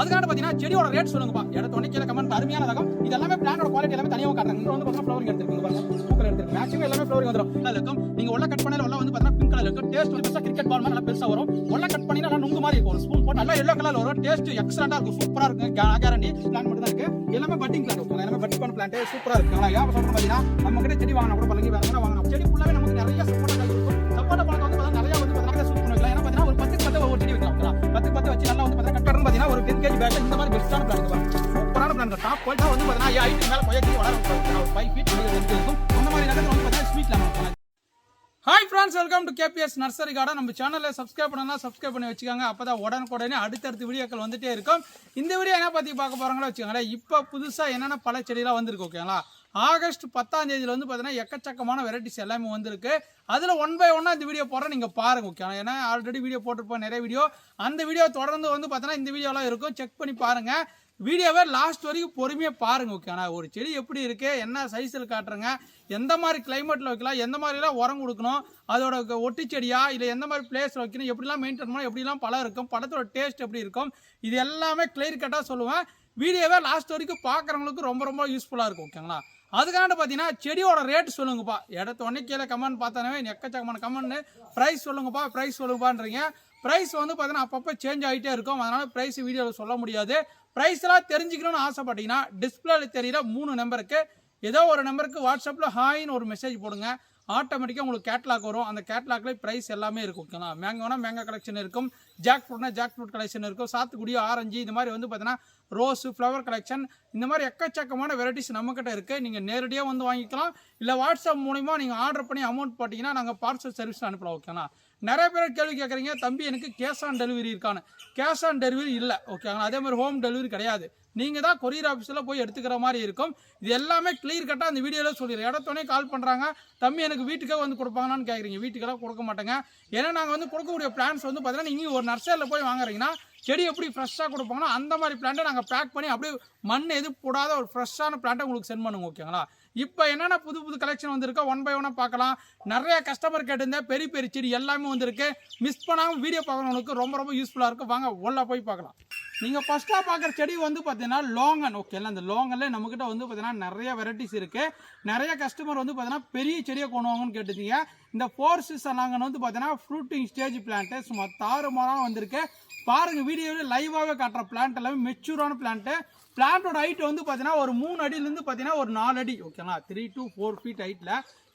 அதுக்காக பாத்தீங்கன்னா செடியோட ரேட் சொல்லுங்கப்பா. இடத்த ஒண்ணே கீழே கமெண்ட் அருமையான ரகம். இது எல்லாமே பிளான்டோட குவாலிட்டி எல்லாமே தனியாக காட்டுறாங்க. இங்க வந்து பாத்தீங்கன்னா ஃப்ளவரிங் எடுத்துருக்கீங்க பாருங்க. பூக்கள் எடுத்துருக்கு. மேக்ஸிமம் எல்லாமே ஃப்ளவரிங் வந்துரும். இருக்கும். நீங்க உள்ள கட் பண்ணல உள்ள வந்து பாத்தீங்கன்னா பிங்க் கலர் இருக்கும். டேஸ்ட் வந்து பெருசா கிரிக்கெட் பால் மாதிரி நல்லா பெருசா வரும். உள்ள கட் பண்ணினா நல்லா நுங்கு மாதிரி இருக்கும். ஒரு ஸ்பூன் போட்டு நல்லா எல்லோ கலர்ல வரும். டேஸ்ட் எக்ஸலென்ட்டா இருக்கும். சூப்பரா இருக்கும். கேரண்டி. பிளான் மட்டும் தான் இருக்கு. எல்லாமே பட்டிங் பிளான் இருக்கும். எல்லாமே பட் பண்ண பிளான்ட் சூப்பரா இருக்கு. நான் ஏன் சொல்றேன் பாத்தீங்கன்னா நம்ம கிட்ட செடி வாங்கினா கூட பாருங்க வேற என்ன வாங்கணும். செடி ஃபுல்லாவே நமக்கு நிறைய சப்போர்ட் இருக்கும். சப்போர்ட் பழக்கம் வந்து பாத்தீங்கன்னா நிறைய வந்து பாத்தீங்கன்னா சூட் பண்ணிக்கலாம். ஏன்னா பாத்தீங்கன்னா ஒரு 10 ஒரு செடி வைக்கலாம். 10 வச்சு நல்லா வந்து பாத்தீங்கன்னா கட் பாத்தீங்கன்னா ஒரு 10 kg பேக் இந்த மாதிரி பெஸ்டான பிளான் இருக்கு. சூப்பரான பிளான் டாப் குவாலிட்டி வந்து பாத்தீங்கன்னா ஹைட் மேல கொய்யா செடி வளரும். ஒரு 5 feet இருக்கும். அந்த மாதிரி இடத்துல வந்து பாத்தீங்கன்னா sweet lemon. Hi friends, welcome to KBS nursery garden. நம்ம சேனலை சப்ஸ்கிரைப் பண்ணலாம், சப்ஸ்கிரைப் பண்ணி வச்சுக்கோங்க. அப்பதான் உடனுக்குடனே அடுத்தடுத்த வீடியோக்கள் வந்துட்டே இருக்கும். இந்த வீடியோ என்ன பத்தி பார்க்க போறாங்களோ வச்சுக்கோங்களேன். இப்போ புதுசா என்னென்ன பல செடியெல்லாம் வந்திருக்கு ஓகேங்களா. ஆகஸ்ட் 10ஆம் தேதியில வந்து பார்த்தீங்கன்னா எக்கச்சக்கமான வெரைட்டிஸ் எல்லாமே வந்திருக்கு. அதில் 1 by 1 இந்த வீடியோ போடுறேன், நீங்கள் பாருங்க ஓகே. ஏன்னா ஆல்ரெடி வீடியோ போட்டிருப்போம் நிறைய வீடியோ. அந்த வீடியோ தொடர்ந்து வந்து பார்த்தீங்கன்னா இந்த வீடியோலாம் இருக்கும், செக் பண்ணி பாருங்க. வீடியோவை லாஸ்ட் வரைக்கும் பொறுமையாக பாருங்க ஓகே. ஆனால் ஒரு செடி எப்படி இருக்கு, என்ன சைஸில் காட்டுறேங்க, எந்த மாதிரி கிளைமேட்டில் வைக்கலாம், எந்த மாதிரிலாம் உரம் கொடுக்கணும், அதோட ஒட்டி செடியா இல்லை எந்த மாதிரி பிளேஸில் வைக்கணும், எப்படிலாம் மெயின்டைன் பண்ணணும், எப்படிலாம் பழம் இருக்கும், பழத்தோட டேஸ்ட் எப்படி இருக்கும், இது எல்லாமே கிளியர் கட்டாக சொல்லுவேன். வீடியோவை லாஸ்ட் வரைக்கும் பார்க்குறவங்களுக்கு ரொம்ப ரொம்ப யூஸ்ஃபுல்லாக இருக்கும் ஓகேங்களா. அதுக்காண்ட பார்த்தீங்கன்னா செடியோட ரேட் சொல்லுங்கப்பா. இடத்த ஒன்றே கீழே கமெண்ட் பார்த்தானே எக்கச்சக்கமான கமெண்ட் ப்ரைஸ் சொல்லுங்கப்பா, ப்ரைஸ் சொல்லுங்கப்பான்றீங்க. ப்ரைஸ் வந்து பார்த்தீங்கன்னா அப்பப்போ சேஞ்ச் ஆகிட்டே இருக்கும். அதனால் ப்ரைஸ் வீடியோவில் சொல்ல முடியாது. ப்ரைஸ்லாம் தெரிஞ்சுக்கணும்னு ஆசைப்பட்டீங்கன்னா டிஸ்பிளேல தெரியுற 3 நம்பருக்கு ஏதோ ஒரு நம்பருக்கு வாட்ஸ்அப்பில் ஹாய்னு ஒரு மெசேஜ் போடுங்க. ஆட்டோமேட்டிக்காக உங்களுக்கு கேட்லாக் வரும். அந்த கேட்லாக்ல ப்ரைஸ் எல்லாமே இருக்கும் ஓகேங்களா. மேங்கோனா மேங்கோ கலெக்ஷன் இருக்கும், ஜாக் ஃப்ரூட்னா ஜாக் ஃப்ரூட் கலெக்ஷன் இருக்கும், சாத்துக்குடி ஆரஞ்சு இந்த மாதிரி வந்து பார்த்தீங்கன்னா ரோஸு ஃப்ளவர் கலெக்ஷன் இந்த மாதிரி எக்கச்சக்கமான வெரைட்டிஸ் நம்மக்கிட்ட இருக்குது. நீங்கள் நேரடியாக வந்து வாங்கிக்கலாம். இல்லை வாட்ஸ்அப் மூலிமா நீங்கள் ஆர்டர் பண்ணி அமௌண்ட் போட்டிங்கன்னா நாங்கள் பார்சல் சர்வீஸ் அனுப்பலாம் ஓகேங்களா. நிறைய பேர் கேள்வி கேட்குறீங்க, தம்பி எனக்கு கேஷ் ஆன் டெலிவரி இருக்கான்னு. கேஷ் ஆன் டெலிவரி இல்லை ஓகேங்களா. அதே மாதிரி ஹோம் டெலிவரி கிடையாது. நீங்கள் தான் கொரியர் ஆஃபீஸில் போய் எடுத்துக்கிற மாதிரி இருக்கும். இது எல்லாமே கிளியர் கட்டாக அந்த வீடியோவில் சொல்லிடுறேன். இடத்தோடனே கால் பண்ணுறாங்க, தம்பி எனக்கு வீட்டுக்கே வந்து கொடுப்பாங்கன்னு கேட்குறீங்க. வீட்டுக்கெல்லாம் கொடுக்க மாட்டேங்க. ஏன்னா நாங்கள் வந்து கொடுக்கக்கூடிய பிளான்ஸ் வந்து பார்த்தீங்கன்னா நீங்கள் ஒரு நர்சரியில் போய் வாங்குறீங்கன்னா செடி எப்படி ஃப்ரெஷ்ஷாக கொடுப்பாங்கன்னா அந்த மாதிரி பிளான்ட்டை நாங்கள் பேக் பண்ணி அப்படியே மண் எதுவும் போடாத ஒரு ஃப்ரெஷ்ஷான பிளான்ட்டை உங்களுக்கு சென்ட் பண்ணுங்க ஓகேங்களா. இப்போ என்னென்ன புது புது கலெக்ஷன் வந்திருக்கோ 1 by 1 பார்க்கலாம். நிறைய கஸ்டமர் கேட்டிருந்தேன், பெரிய பெரிய செடி எல்லாமே வந்திருக்கு. மிஸ் பண்ணாமல் வீடியோ பார்க்குறவங்களுக்கு ரொம்ப ரொம்ப யூஸ்ஃபுல்லாக இருக்கும். வாங்க உள்ள போய் பார்க்கலாம். நீங்கள் ஃபஸ்ட்டாக பார்க்குற செடி வந்து பார்த்தீங்கன்னா லோங்கன் ஓகேங்களா. அந்த லோங்கனில் நம்மக்கிட்ட வந்து பார்த்தீங்கன்னா நிறைய வெரைட்டிஸ் இருக்குது. நிறைய கஸ்டமர் வந்து பார்த்தீங்கன்னா பெரிய செடியை கொண்டு வாங்கன்னு கேட்டுட்டீங்க. இந்த 4 சீசன் லாங்கன் வந்து பார்த்தீங்கன்னா ஃப்ரூட்டிங் ஸ்டேஜ் பிளான்ட்டு சும்மா தாறுமாறாக வந்திருக்கு. பாருங்கள் வீடியோவில் லைவாகவே காட்டுற பிளான்ட் எல்லாமே மெச்சூரான பிளான்ட்டு. பிளான்ட்டோட ஹைட் வந்து பார்த்தீங்கன்னா ஒரு 3 அடியிலேருந்து பார்த்தீங்கன்னா ஒரு 4 அடி ஓகேங்களா. 3 to 4 feet ஹைட்டில்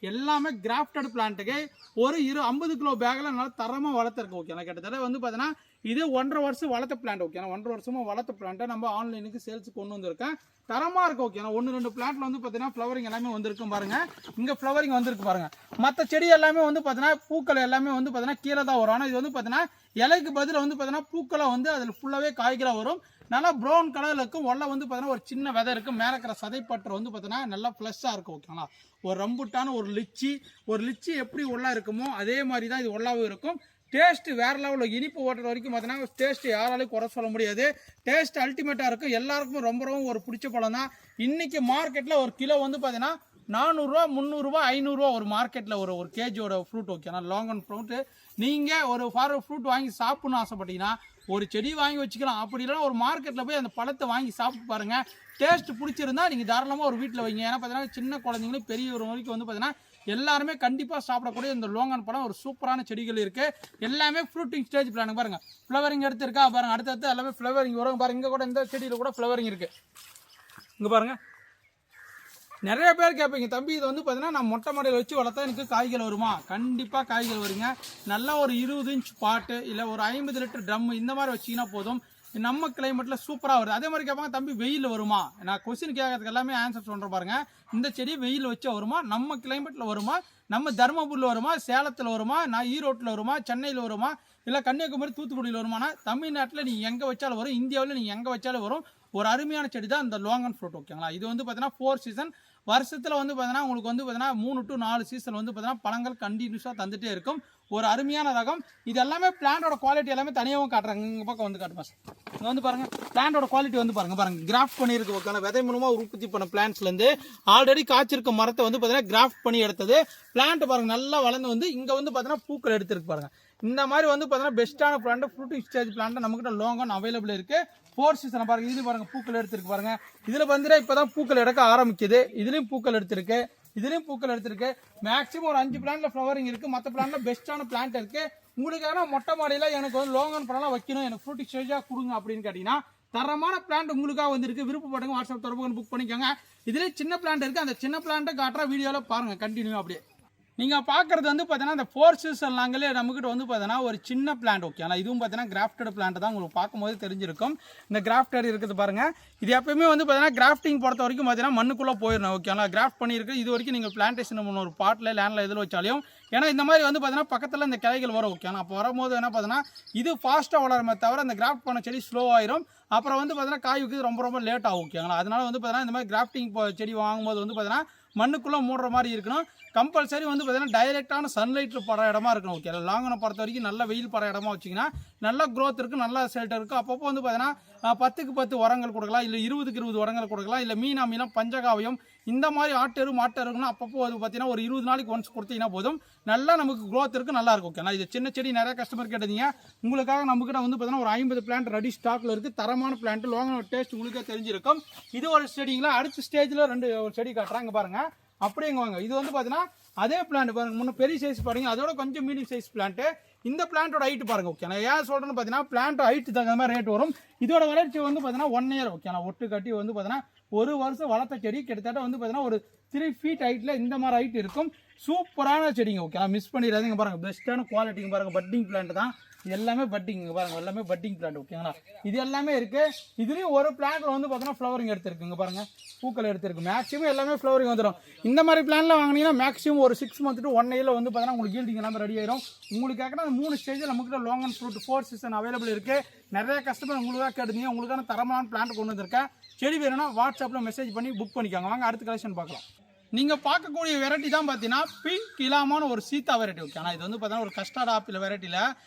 எல்லாமே கிராஃப்டட் பிளான்ட்டுக்கு ஒரு 50 கிலோ பேக்கில் நல்லா தரமாக வளர்த்துருக்கு ஓகேங்களா. கிட்டத்தட்ட வந்து பார்த்தீங்கன்னா இது 1.5 வருஷம் வளர்த்த பிளான்ட் ஓகேங்களா. 1.5 வருஷமாக வளர்த்த பிளான்ட்டை நம்ம ஆன்லைனுக்கு சேல்ஸுக்கு கொண்டு வந்திருக்கேன். தரமாக இருக்கும் ஓகேங்களா. 1-2 பிளான்ட்ல வந்து பார்த்தீங்கன்னா ஃப்ளவரிங் எல்லாமே வந்திருக்கும் பாருங்க. இங்கே ஃப்ளவரிங் வந்திருக்கு பாருங்க. மற்ற செடி எல்லாமே வந்து பார்த்தீங்கன்னா பூக்கள் எல்லாமே வந்து பார்த்தீங்கன்னா கீழே தான் வரும். ஆனால் இது வந்து பார்த்தீங்கன்னா இலைக்கு பதில் வந்து பார்த்தீங்கன்னா பூக்களை வந்து அதில் ஃபுல்லாகவே காய்களாக வரும். நல்லா ப்ரௌன் கலரில் இருக்கும். உள்ள வந்து பார்த்தீங்கன்னா ஒரு சின்ன விதை இருக்கும். மேலே இருக்கிற சதைப்பற்று வந்து பார்த்தீங்கன்னா நல்லா ஃப்ளஷ்ஷாக இருக்கும் ஓகேங்களா. ஒரு ரம்புட்டான ஒரு லிச்சி எப்படி உள்ள இருக்குமோ அதே மாதிரி தான் இது உள்ளாவும் இருக்கும். டேஸ்ட் வேற லெவலில் இனிப்பு ஓட்டுற வரைக்கும் பார்த்தீங்கன்னா டேஸ்ட் யாராலையும் குறை சொல்ல முடியாது. டேஸ்ட் அல்டிமேட்டாக இருக்கும். எல்லாருக்கும் ரொம்ப ரொம்ப ஒரு பிடிச்ச பழம் தான். இன்னைக்கு மார்க்கெட்டில் ஒரு கிலோ வந்து பார்த்தீங்கன்னா 400 ரூபா 300 ரூபா 500 ரூபா ஒரு மார்க்கெட்டில் ஒரு கேஜியோட ஃப்ரூட் ஓகேனா. லாங்கன் ஃப்ரூட்டு நீங்கள் ஒரு ஃப்ரூட் வாங்கி சாப்பிட்ணுன்னு ஆசைப்பட்டீங்கன்னா ஒரு செடி வாங்கி வச்சுக்கலாம். அப்படி இல்லைன்னா ஒரு மார்க்கெட்டில் போய் அந்த பழத்தை வாங்கி சாப்பிட்டு பாருங்கள். டேஸ்ட் பிடிச்சிருந்தா நீங்கள் தாராளமாக ஒரு வீட்டில் வைங்க. ஏன்னா பார்த்தீங்கன்னா சின்ன குழந்தைங்களும் பெரியவர் வரைக்கும் வந்து பார்த்தீங்கன்னா எல்லாருமே கண்டிப்பாக சாப்பிடக்கூடிய இந்த லோங்கன் பழம் ஒரு சூப்பரான செடிகள் இருக்குது. எல்லாமே ஃப்ரூட்டிங் ஸ்டேஜ் பிளான் பாருங்கள். ஃப்ளவரிங் எடுத்துருக்கா பாருங்கள். அடுத்தடுத்து எல்லாமே ஃப்ளவரிங் வரும் பாருங்கள். இங்கே கூட இந்த செடியில் கூட ஃப்ளவரிங் இருக்குது. இங்கே பாருங்கள். நிறைய பேர் கேட்பீங்க, தம்பி இது வந்து பார்த்தீங்கன்னா நான் மொட்டை மாடியில் வச்சு வளர்த்தா எனக்கு காய்கள் வருமா? கண்டிப்பாக காய்கள் வருங்க. நல்லா ஒரு 20 இன்ச் பாட்டு இல்லை ஒரு 50 லிட்டர் ட்ரம் இந்த மாதிரி வச்சிங்கன்னா போதும். நம்ம கிளைமேட்டில் சூப்பராக வருது. அதே மாதிரி கேட்பாங்க, தம்பி வெயில் வருமா? நான் கொஸ்டின் கேட்கறதுக்கு எல்லாமே ஆன்சர் சொல்கிறேன் பாருங்க. இந்த செடி வெயில் வச்சா வருமா? நம்ம கிளைமேட்டில் வருமா? நம்ம தருமபுரியில் வருமா? சேலத்தில் வருமா? நான் ஈரோட்டில் வருமா? சென்னையில் வருமா? இல்லை கன்னியாகுமரி தூத்துக்குடியில் வருமானா? தமிழ்நாட்டில் நீங்கள் எங்கே வச்சாலும் வரும். இந்தியாவில் நீங்கள் எங்கே வச்சாலும் வரும். ஒரு அருமையான செடி தான் இந்த லோங்கன் ஃப்ரூட் ஓகேங்களா. இது வந்து பார்த்தீங்கன்னா 4 சீசன் வருஷத்தில் வந்து பார்த்தீங்கன்னா உங்களுக்கு வந்து பார்த்தீங்கன்னா 3 to 4 சீசன் வந்து பார்த்தீங்கன்னா பழங்கள் கண்டினியூஸாக தந்துட்டே இருக்கும். ஒரு அருமையான ரகம். இது எல்லாமே பிளான்டோட குவாலிட்டி எல்லாமே தனியாகவும் காட்டுறாங்க. இங்கே பக்கம் வந்து காட்டுமா சார். இங்கே வந்து பாருங்கள் பிளான்டோட குவாலிட்டி வந்து பாருங்கள் கிராஃப்ட் பண்ணியிருக்கு ஓகேங்களா. விதை மூலமாக உற்பத்தி பண்ண பிளான்ட்ஸ்லேருந்து ஆல்ரெடி காய்ச்சிருக்க மரத்தை வந்து பார்த்தீங்கன்னா கிராஃப்ட் பண்ணி எடுத்தது. பிளான்ட் பாருங்கள் நல்லா வளர்ந்து வந்து இங்கே வந்து பார்த்தீங்கன்னா பூக்கள் எடுத்துருக்கு பாருங்கள். இந்த மாதிரி வந்து பார்த்தீங்கன்னா பெஸ்ட்டான பிளான்ட் ஃப்ரூட்டிங் ஸ்டேஜ் பிளான்ட் நம்மகிட்ட லோங்கன் அவைலபிள் இருக்கு. 4 சீசனை பாருங்க, இது பாருங்க பூக்கள் எடுத்துருக்கு பாருங்க. இதுல வந்து இப்பதான் பூக்கள் எடுக்க ஆரம்பிக்குது. இதுலயும் பூக்கள் எடுத்திருக்கு, இதுலயும் பூக்கள் எடுத்திருக்கு. மேக்ஸிமம் ஒரு 5 பிளான்ட்ல ஃப்ளவரிங் இருக்கு. மற்ற பிளான்ட்ல பெஸ்ட்டான பிளான்ட் இருக்கு. உங்களுக்கான மொட்டை மாடியில எனக்கு வந்து லோங்கன் பழம் வைக்கணும், எனக்கு ஃப்ரூட்டிங் ஸ்டேஜா கொடுங்க அப்படின்னு கேட்டீங்கன்னா தரமான பிளான்ட் உங்களுக்காக வந்துருக்கு. விருப்பப்படுங்க, வாட்ஸ்அப் தொடர்பு புக் பண்ணிக்கோங்க. இதுலேயே சின்ன பிளான்ட் இருக்கு. அந்த சின்ன பிளான்ட்டை காட்டுற வீடியோவில் பாருங்க கண்டினியூ. அப்படியே நீங்கள் பார்க்குறது வந்து பார்த்தீங்கன்னா இந்த 4 சீசன் நாங்களே நம்மகிட்ட வந்து பார்த்தீங்கன்னா ஒரு சின்ன பிளான்ட். ஓகே, ஆனால் இதுவும் பார்த்தீங்கன்னா கிராஃப்டட் பிளான்ட் தான். உங்களுக்கு பார்க்கும்போது தெரிஞ்சிருக்கும். இந்த கிராஃப்டட் இருக்குது பாருங்கள். இது எப்பயுமே வந்து பார்த்தீங்கன்னா கிராஃப்டிங் பொறுத்த வரைக்கும் பார்த்தீங்கன்னா மண்ணுக்குள்ளே போயிடணும். ஓகே, ஆனால் கிராஃப்ட் பண்ணியிருக்கு. இது வரைக்கும் நீங்கள் பிளான்டேஷன் பண்ண ஒரு பாட்டில் லேண்டில் எதில் வச்சாலையும் ஏன்னா இந்த மாதிரி வந்து பார்த்தீங்கன்னா பக்கத்தில் இந்த கிளைகள் வரும். ஓகே, ஆனால் அப்போ வரும்போது என்ன பார்த்தீங்கன்னா இது ஃபாஸ்ட்டாக வளருமே தவிர இந்த கிராஃப்ட் பண்ண செடி ஸ்லோ ஆயிரும். அப்புறம் வந்து பார்த்தீங்கன்னா காய் வைக்கிறது ரொம்ப ரொம்ப லேட் ஆகும். ஓகேங்களா, அதனால வந்து பார்த்தீங்கன்னா இந்த மாதிரி கிராஃப்டிங் செடி வாங்கும்போது வந்து பார்த்தீங்கன்னா மண்ணுக்குள்ளே மூடுற மாதிரி இருக்கணும். கம்பல்சரி வந்து பார்த்தீங்கன்னா டைரெக்டான சன்லைட்டில் படுற இடமா இருக்கணும். ஓகே, லாங்கனை பொறுத்த வரைக்கும் நல்ல வெயில் படுற இடமா வச்சிங்கன்னா நல்ல க்ரோத் இருக்குது, நல்ல ஷெல்டர் இருக்குது. அப்பப்போ வந்து பார்த்தீங்கன்னா 10க்கு 10 உரங்கள் கொடுக்கலாம், இல்லை 20க்கு 20 உரங்கள் கொடுக்கலாம், இல்லை மீனம் பஞ்சகாவியம் இந்த மாதிரி ஆட்டெரு மாட்டெருக்குன்னா அப்பப்போ வந்து பார்த்தீங்கன்னா ஒரு 20 நாளைக்கு ஒன்ஸ் கொடுத்தீங்கன்னா போதும். நல்லா நமக்கு க்ரோத் இருக்குது, நல்லா இருக்கும். ஓகே, இது சின்ன செடி நிறைய கஸ்டமர் கேட்டீங்க. உங்களுக்காக நம்மகிட்ட வந்து பார்த்தீங்கன்னா ஒரு 50 பிளான்ட் ரெடி ஸ்டாக்ல இருக்குது. தரமான பிளான்ட், லோங்கனோட டேஸ்ட் உங்களுக்கே தெரிஞ்சிருக்கும். இது ஒரு செடிங்களா. அடுத்த ஸ்டேஜில் 2 ஒரு செடி காட்டுறாங்க பாருங்க. அப்படிங்க வாங்க. இது வந்து பார்த்தீங்கன்னா அதே பிளான்ட் பாருங்க, முன்ன பெரிய சைஸ் பாருங்க, அதோட கொஞ்சம் மீடியம் சைஸ் பிளான்ட். இந்த பிளான்ட்டோட ஹைட் பாருங்க. ஓகே, நான் ஏன் சொல்றேன்னு பார்த்தீங்கன்னா பிளான்ட் ஹைட் தகுந்த மாதிரி ரேட் வரும். இதோட வளர்ச்சி வந்து பார்த்தீங்கன்னா 1 இயர். ஓகே, நான் ஒட்டு கட்டி வந்து பார்த்தீங்கன்னா ஒரு வருஷம் வளர்த்த செடி கிட்டத்தட்ட வந்து பார்த்தீங்கன்னா ஒரு 3 ஃபீட் ஹைட்ல இந்த மாதிரி ஹைட் இருக்கும். சூப்பரான செடிங்க. ஓகே, மிஸ் பண்ணிடாதீங்க. பாருங்க பெஸ்ட்டான குவாலிட்டிங்க பாருங்க. பட்டிங் பிளான்ட் தான் எல்லாமே. பட்டிங் பாருங்க, எல்லாமே பட்டிங் பிளான்ட். ஓகேங்களா, இது எல்லாமே இருக்கு. இதுலயும் ஒரு பிளான்ட்ல வந்து பார்த்தீங்கன்னா ஃப்ளவரிங் எடுத்திருக்குங்க பாருங்க, பூக்கள் எடுத்திருக்கு. மேக்ஸிமம் எல்லாமே ஃப்ளவரிங் வந்துடும். இந்த மாதிரி பிளான்ல வாங்கினீங்கன்னா மேக்ஸிமம் ஒரு 6 மந்த் to 1 இயர்ல வந்து பார்த்தீங்கன்னா உங்களுக்கு ஈல்டிங் எல்லாமே ரெடி ஆயிரும். உங்களுக்கு கேட்கணும் அந்த 3 ஸ்டேஜில் நம்மகிட்ட லோங்கன் ஃப்ரூட் 4 சீசன் அவைலபிள் இருக்கு. நிறைய கஸ்டமர் உங்களுக்காக கேட்டுங்க. உங்களுக்கான தரமான பிளான்ட் கொண்டு வந்திருக்கேன். செடி வேணும்னா வாட்ஸ்அப்பில் மெசேஜ் பண்ணி புக் பண்ணிக்கோங்க. வாங்க அடுத்த கலெக்ஷன் பார்க்கலாம். நீங்கள் பார்க்கக்கூடிய வெரைட்டி தான் பார்த்தீங்கன்னா பிங்க் இலாமான ஒரு சீத்தா வெரைட்டி. ஓகே, ஆனால் இது வந்து பார்த்தீங்கன்னா ஒரு கஸ்டர்ட் ஆப்பிள் வெரைட்டியில்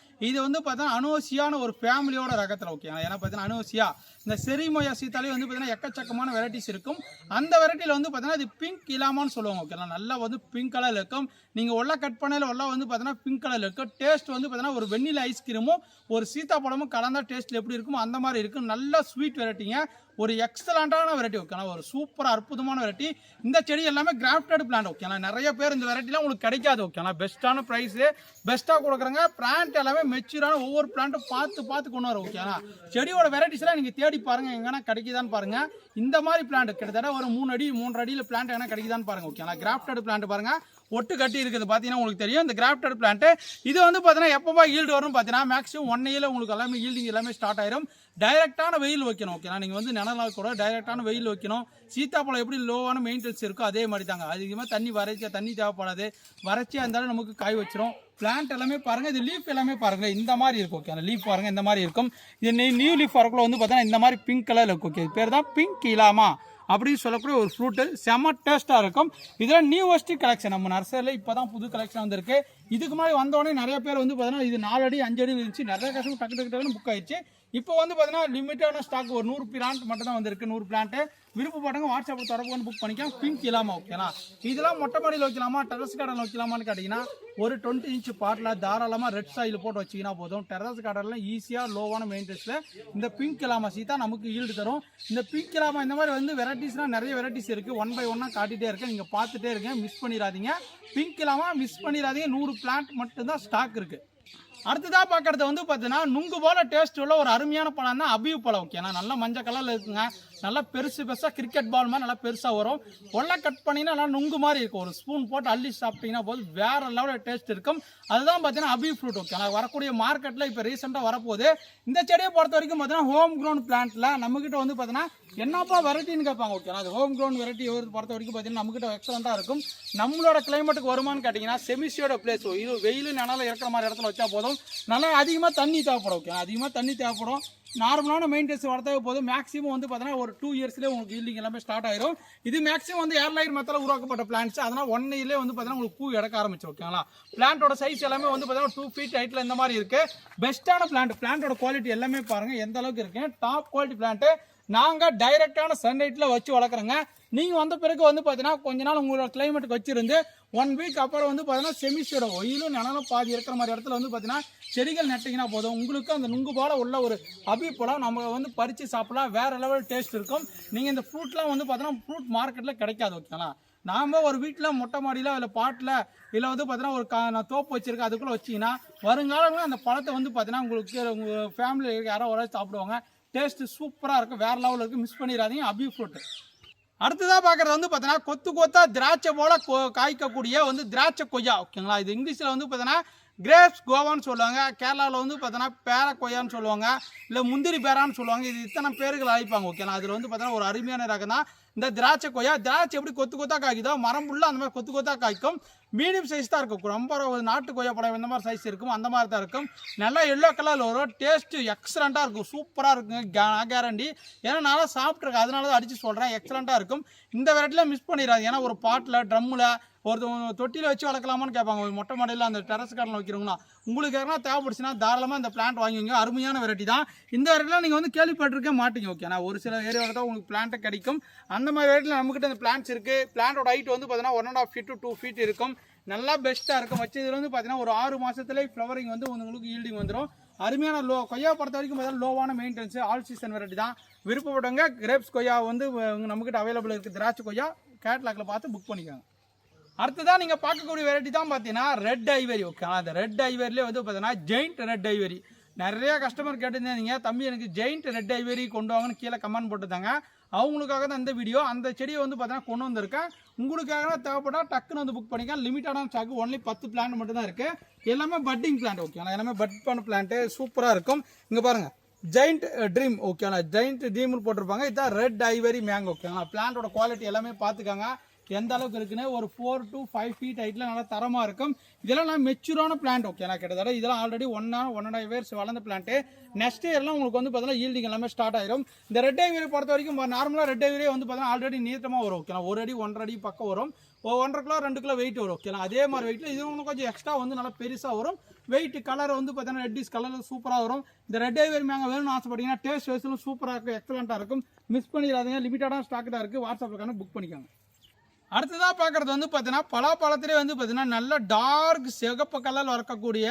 இது வந்து பார்த்தீங்கன்னா அனோசியான ஒரு ஃபேமிலியோட ரகத்தில். ஓகே, ஏன்னா பார்த்தீங்கன்னா அனோசியா இந்த செரிமோயா சீத்தாலே வந்து பார்த்தீங்கன்னா எக்கச்சக்கமான வெரைட்டிஸ் இருக்கும். அந்த வெரைட்டியில் வந்து பார்த்தீங்கன்னா இது பிங்க் இலாமான்னு சொல்லுவாங்க. ஓகே, நல்லா வந்து பிங்க் கலரில் இருக்கும். நீங்கள் உள்ள கட் பண்ணையில் உள்ள வந்து பார்த்தீங்கன்னா பிங்க் கலரில் இருக்கும். டேஸ்ட் வந்து பார்த்தீங்கன்னா ஒரு வெண்ணிலா ஐஸ்கிரீமும் ஒரு சீத்தாப்பழமும் கலந்தா டேஸ்ட்டில் எப்படி இருக்கும் அந்த மாதிரி இருக்கும். நல்ல ஸ்வீட் வெரைட்டிங்க, ஒரு எக்ஸலண்டான வெரைட்டி. ஓகேனா, ஒரு சூப்பராக அற்புதமான வெரைட்டி. இந்த செடி எல்லாமே கிராஃப்டட் பிளான்ட். ஓகேனா, நிறைய பேர் இந்த வெரைட்டிலாம் உங்களுக்கு கிடைக்காது. ஓகேனா, பெஸ்ட்டான ப்ரைஸு, பெஸ்ட்டாக கொடுக்குறாங்க. பிளான்ட் எல்லாமே மெச்சூரான ஒவ்வொரு பிளான்ட்டும் பார்த்து கொண்டு வரும். ஓகேனா, செடியோட வெரைட்டிஸ்லாம் நீங்கள் தேடி பாருங்கள், எங்கன்னா கிடைக்குதான்னு பாருங்கள். இந்த மாதிரி பிளான்ட் கிட்டத்தட்ட ஒரு 3 அடி 3.5 அடியில் பிளான்ட் எங்கன்னா கிடைக்குதான்னு பாருங்கள். ஓகேனா, கிராஃப்டட் பிளான்ட் பாருங்கள், ஒட்டு கட்டி இருக்குது பார்த்தீங்கன்னா உங்களுக்கு தெரியும். இந்த கிராஃப்டட் பிளான்ட் இது வந்து பார்த்தீங்கன்னா எப்போ ஈல்டு வரும் பார்த்தீங்கன்னா மேக்ஸிமம் 1 இயர்ல உங்களுக்கு எல்லாமே ஈல்டிங் எல்லாமே ஸ்டார்ட் ஆயிரும். டைரெக்டான வெயில் வைக்கணும். ஓகேனா, நீங்கள் வந்து நிழலாக கூட டைரெக்டான வெயில் வைக்கணும். சீத்தாப்பழம் எப்படி லோவான மெயின்டெனன்ஸ் இருக்கோ அதே மாதிரி தாங்க. அதிகமாக தண்ணி தேவைப்படாது. வறட்சியாக இருந்தாலும் நமக்கு காய் வச்சிரும். பிளான்ட் எல்லாமே பாருங்கள். இது லீஃப் எல்லாமே பாருங்கள் இந்த மாதிரி இருக்கும். ஓகே, லீஃப் பாருங்கள் இந்த மாதிரி இருக்கும். இது நியூ லீஃப் வரக்குள்ள வந்து பார்த்தீங்கன்னா இந்த மாதிரி பிங்க் கலர் இருக்கும். ஓகே, பேர் தான் பிங்க் இலாமா அப்படின்னு சொல்லக்கூடிய ஒரு ஃப்ரூட்டு. செம்ம டேஸ்ட்டாக இருக்கும். இதெல்லாம் நியூவஸ்ட் கலெக்ஷன் நம்ம நர்சரியில் இப்போ தான் புது கலெக்ஷன் வந்திருக்கு. இதுக்கு முன்னாடி வந்தோடனே நிறைய பேர் வந்து பார்த்தீங்கன்னா இது 4 அடி 5 அடி இருந்துச்சு. நிறைய கஷ்டம் டக்கு புக் ஆயிடுச்சு. இப்போ வந்து பார்த்தீங்கன்னா லிமிட்டான ஸ்டாக் ஒரு 100 பிளான்ட் மட்டும் தான் வந்திருக்கு. 100 பிளான்ட்டு விருப்பப்பட்டவங்க வாட்ஸ்அப்பில் தொடர்பு புக் பண்ணிக்கலாம். பிங்க் இல்லாமல். ஓகேனா, இதெல்லாம் மொட்டை மாடியில் வைக்கலாமா டெரஸ் கார்டனில் வைக்கலாமான்னு கேட்டிங்கன்னா ஒரு 20 இன்ச் பாட்டில் தாராளமாக ரெட் சாயில் போட்டு வச்சிங்கன்னா போதும். டெரஸ் கார்டனில் ஈஸியாக லோவான மெயின்டெனன்ஸில் இந்த பிங்க் இல்லாமல் சீத்தா நமக்கு ஈல்டு தரும். இந்த பிங்க் இல்லாமல் இந்த மாதிரி வந்து வெரைட்டிஸ்னால் நிறைய வெரைட்டிஸ் இருக்குது. 1 by 1 காட்டிகிட்டே இருக்கேன். நீங்கள் பார்த்துட்டே இருக்கேன், மிஸ் பண்ணிடாதீங்க. பிங்க் இல்லாமல் மிஸ் பண்ணிடாதீங்க. 100 பிளான்ட் மட்டும்தான் ஸ்டாக் இருக்குது. அடுத்ததாக பார்க்கறது வந்து பார்த்தீங்கன்னா நுங்கு போல டேஸ்ட் உள்ள ஒரு அருமையான பழம் தான் அபியூ பழம். ஓகேனா, நல்லா மஞ்சள் கலரில் இருக்குங்க. நல்லா பெருசாக கிரிக்கெட் பால் மாதிரி நல்லா பெருசாக வரும். ஒல்லை கட் பண்ணிங்கன்னா நல்லா நுங்கு மாதிரி இருக்கும். ஒரு ஸ்பூன் போட்டு அள்ளி சாப்பிட்டீங்கன்னா போது வேற லெவலில் டேஸ்ட் இருக்கும். அதுதான் பார்த்தீங்கன்னா அபியூ ஃப்ரூட். ஓகே, வரக்கூடிய மார்க்கெட்டில் இப்போ ரீசெண்டாக வரப்போகுது. இந்த செடியை பொறுத்த வரைக்கும் பார்த்தீங்கன்னா ஹோம் க்ரோன் பிளான்ட்டில் நம்மகிட்ட வந்து பார்த்தீங்கன்னா என்னப்பா வெரைட்டின்னு கேட்பாங்க. ஓகேனா, அது ஹோம் க்ரோன் வெரைட்டி பொறுத்த வரைக்கும் பார்த்தீங்கன்னா நம்மகிட்ட எக்ஸலண்ட்டாக இருக்கும். நம்மளோட கிளைமேட்டுக்கு வருமானு கேட்டிங்கன்னா செமிசியோட பிளேஸ் இது வெயில் நிழல இருக்கிற மாதிரி இடத்துல வச்சா போதும். நல்லா அதிகமாக தண்ணி தேவைப்படும். ஓகே, அதிகமாக தண்ணி தேவைப்படும். நார்மலான மெயின்டெனன்ஸ் வளர்த்தாவே போதும். மேக்ஸிமம் வந்து பார்த்தீங்கன்னா ஒரு 2 இயர்ஸ்லேயே உங்களுக்கு ஈல்டிங் எல்லாமே ஸ்டார்ட் ஆயிரும். இது மேக்ஸிமம் வந்து ஏர்லைன் மெத்தடில் உருவாக்கப்பட்ட பிளான்ஸ். அதனால் 1 இயர்லேயே வந்து பார்த்தீங்கன்னா உங்களுக்கு பூ எடுக்க ஆரம்பிச்சு. ஓகேங்களா, பிளான்ட்டோட சைஸ் எல்லாமே வந்து பார்த்தீங்கன்னா 2 feet ஹைட்டில் இந்த மாதிரி இருக்கு. பெஸ்ட்டான பிளான்ட்டோட குவாலிட்டி எல்லாமே பாருங்க எந்த அளவுக்கு இருக்கு. Top quality plant. நாங்கள் டைரெக்டான சன்லைட்டில் வச்சு வளர்க்குறோங்க. நீங்கள் வந்த பிறகு வந்து பார்த்தீங்கன்னா கொஞ்ச நாள் உங்களோட கிளைமேட்டுக்கு வச்சிருந்து 1 வீக் அப்புறம் வந்து பார்த்தீங்கன்னா செமிஸ்டோட ஒயிலும் நிலம் பாதி இருக்கிற மாதிரி இடத்துல வந்து பார்த்தீங்கன்னா செடிகள் நட்டிங்கன்னா போதும். உங்களுக்கு அந்த நுங்கு போல உள்ள ஒரு அபிப்பழம் நம்ம வந்து பறித்து சாப்பிடலாம். வேறு லெவல் டேஸ்ட் இருக்கும். நீங்கள் இந்த ஃப்ரூட்லாம் வந்து பார்த்தீங்கன்னா ஃப்ரூட் மார்க்கெட்டில் கிடைக்காது. ஓகேங்களா, நாம் ஒரு வீட்டில் மொட்டை மாடியில் இல்லை பாட்டில் இல்லை வந்து பார்த்தீங்கன்னா ஒரு நான் தோப்பு வச்சுருக்கேன் அதுக்குள்ளே வச்சிங்கன்னா வருங்காலங்களில் அந்த பழத்தை வந்து பார்த்தீங்கன்னா உங்களுக்கு உங்கள் ஃபேமிலியில் யாரோ ஒரு சாப்பிடுவாங்க. டேஸ்ட்டு சூப்பராக இருக்கும், வேறு லெவலில் இருக்குது. மிஸ் பண்ணிடாதீங்க அபி ஃப்ரூட்டு. அடுத்ததாக பார்க்குறது வந்து பார்த்தீங்கன்னா கொத்து கொத்தா திராட்சை போல் காய்க்கக்கூடிய வந்து திராட்சை கொய்யா. ஓகேங்களா, இது இங்கிலீஷில் வந்து பார்த்தீங்கன்னா கிரேப்ஸ் கோவான்னு சொல்லுவாங்க. கேரளாவில் வந்து பார்த்தீங்கன்னா பேர கொய்யான்னு சொல்லுவாங்க, இல்லை முந்திரி பேரான்னு சொல்லுவாங்க. இது இத்தனை பேர்கள் அழைப்பாங்க. ஓகேங்களா, அதில் வந்து பார்த்தீங்கன்னா ஒரு அருமையான ரகம் தான் இந்த திராட்சை கொய்யா. திராட்சை எப்படி கொத்து கொத்தா காய்க்குதோ மரம் ஃபுல்லாக அந்த மாதிரி கொத்து கொத்தா காய்க்கும். மீடியம் சைஸ் தான் இருக்கும். ரொம்ப ஒரு நாட்டு கொய்யா பழம் இந்த மாதிரி சைஸ் இருக்கும், அந்த மாதிரி தான் இருக்கும். நல்லா எல்லோ கலரில் வரும். டேஸ்ட்டு எக்ஸலண்ட்டாக இருக்கும், சூப்பராக இருக்குங்க, கேரண்டி. ஏன்னா நான் சாப்பிட்ருக்கேன், அதனால தான் அடித்து சொல்கிறேன். எக்ஸலண்ட்டாக இருக்கும். இந்த வெரைட்டிலாம் மிஸ் பண்ணிடாது. ஏன்னா ஒரு பாட்டில் ட்ரம்மில் ஒரு தொட்டியில் வச்சு வளர்க்கலாமான்னு கேட்பாங்க. ஒரு மொட்டை மாடியில் அந்த டெரஸ் கார்டில் வைக்கிறவங்களா உங்களுக்கு எதனா தேவைப்படுச்சுன்னா தாராளமாக இந்த பிளான்ட் வாங்குவீங்க. அருமையான வெரைட்டி தான். இந்த வெரைட்டிலாம் நீங்கள் வந்து கேள்விப்பட்டிருக்க மாட்டீங்க. ஓகேண்ணா, ஒரு சில ஏரியாவில் தான் உங்களுக்கு பிளான்ட்டை கிடைக்கும். அந்த மாதிரி வெரைட்டியில் நம்மக்கிட்ட இந்த பிளான்ட்ஸ் இருக்குது. பிளான்ட்டோட ஹைட் வந்து பார்த்தீங்கன்னா 1.5 feet to 2 feet இருக்கும். நல்லா பெஸ்ட்டாக இருக்கும். வச்சதில் வந்து பார்த்தீங்கன்னா ஒரு 6 மாதத்துலேயே ஃப்ளவரிங் வந்து உங்களுக்கு ஈல்டிங் வந்துடும். அருமையான கொய்யா பொறுத்த வரைக்கும் பார்த்தீங்கன்னா லோவான மெயின்டெனன்ஸ், ஆல் சீசன் வெரைட்டி தான். விருப்பப்பட்டவங்க கிரேப்ஸ் கொய்யா வந்து நம்மக்கிட்ட அவைலபிள் இருக்குது. திராட்சை கொய்யா கேட்லாக்ல பார்த்து புக் பண்ணிக்கோங்க. அடுத்ததான் நீங்கள் பார்க்கக்கூடிய வெரைட்டி தான் பார்த்தீங்கன்னா ரெட் ஐவரி. ஓகேங்களா, அந்த ரெட் ஐவரிலே வந்து பார்த்தீங்கன்னா ஜெயிண்ட் ரெட் ஐவரி. நிறைய கஸ்டமர் கேட்டிருந்தீங்க, தம்பி எனக்கு ஜெயிண்ட் ரெட் ஐவரி கொண்டு வாங்கன்னு கீழே கமெண்ட் போட்டுருந்தாங்க. அவங்களுக்காக தான் இந்த வீடியோ. அந்த செடியை வந்து பார்த்தீங்கன்னா கொண்டு வந்திருக்கேன். உங்களுக்காக தேவைப்பட்டால் டக்குன்னு வந்து புக் பண்ணிக்கலாம். லிமிட்டான ஸ்டாக்கு, ஒன்லி 10 பிளான்ட் மட்டும் தான் இருக்குது. எல்லாமே பட்டிங் பிளான்ட். ஓகேங்களா, எல்லாமே பட் பண்ண பிளான்ட்டு சூப்பராக இருக்கும். இங்கே பாருங்கள், ஜெயிண்ட் ட்ரீம். ஓகேங்களா, ஜெயிண்ட் ட்ரீம்னு போட்டிருப்பாங்க. இதுதான் ரெட் ஐவரி மேங்கோ. ஓகேங்களா, பிளான்ட்டோட குவாலிட்டி எல்லாமே பார்த்துக்காங்க எந்த அளவுக்கு இருக்குன்னு. ஒரு 4 to 5 feet ஹைட்டில் நல்லா தரமாக இருக்கும். இதெல்லாம் நான் மெச்சூரான பிளான்ட். ஓகேங்களா, கிட்டத்தட்ட இதெல்லாம் ஆல்ரெடி 1.5 years வளர்ந்த பிளான்ட்டு. நெக்ஸ்ட் இயர்லாம் உங்களுக்கு வந்து பார்த்தீங்கன்னா ஈல்டிங் எல்லாமே ஸ்டார்ட் ஆயிரும். இந்த ரெட் ஐவரி பொறுத்த வரைக்கும் நார்மலாக ரெட் ஐவரி வந்து பார்த்தீங்கன்னா ஆல்ரெடி நீட்டமாக வரும். ஓகேங்களா, 1 அடி 1.5 அடி பக்கம் வரும். 1.5 கிலோ 2 கிலோ வெயிட் வரும். ஓகேங்களா, அதே மாதிரி வெயிட்டில் இது இன்னும் கொஞ்சம் எக்ஸ்ட்ரா வந்து நல்லா பெருசாக வரும். வெயிட் கலர் வந்து பார்த்தீங்கன்னா ரெட்டிஸ் கலரில் சூப்பராக வரும். இந்த ரெட் ஐவரி மேங்க வேணும்னு ஆசைப்பட்டீங்கன்னா டேஸ்ட் வைஸ்லும் சூப்பராக இருக்கும், எக்ஸலண்ட்டாக இருக்கும். மிஸ் பண்ணிடாதீங்க. லிமிட்டடான ஸ்டாக் தான் இருக்குது. வாட்ஸ்அப்புக்கான புக் பண்ணிக்கோங்க. அடுத்ததாக பார்க்குறது வந்து பார்த்தீங்கன்னா பலாப்பழத்திலே வந்து பார்த்தீங்கன்னா நல்ல டார்க் சிகப்பு கலரில் வளர்க்கக்கூடிய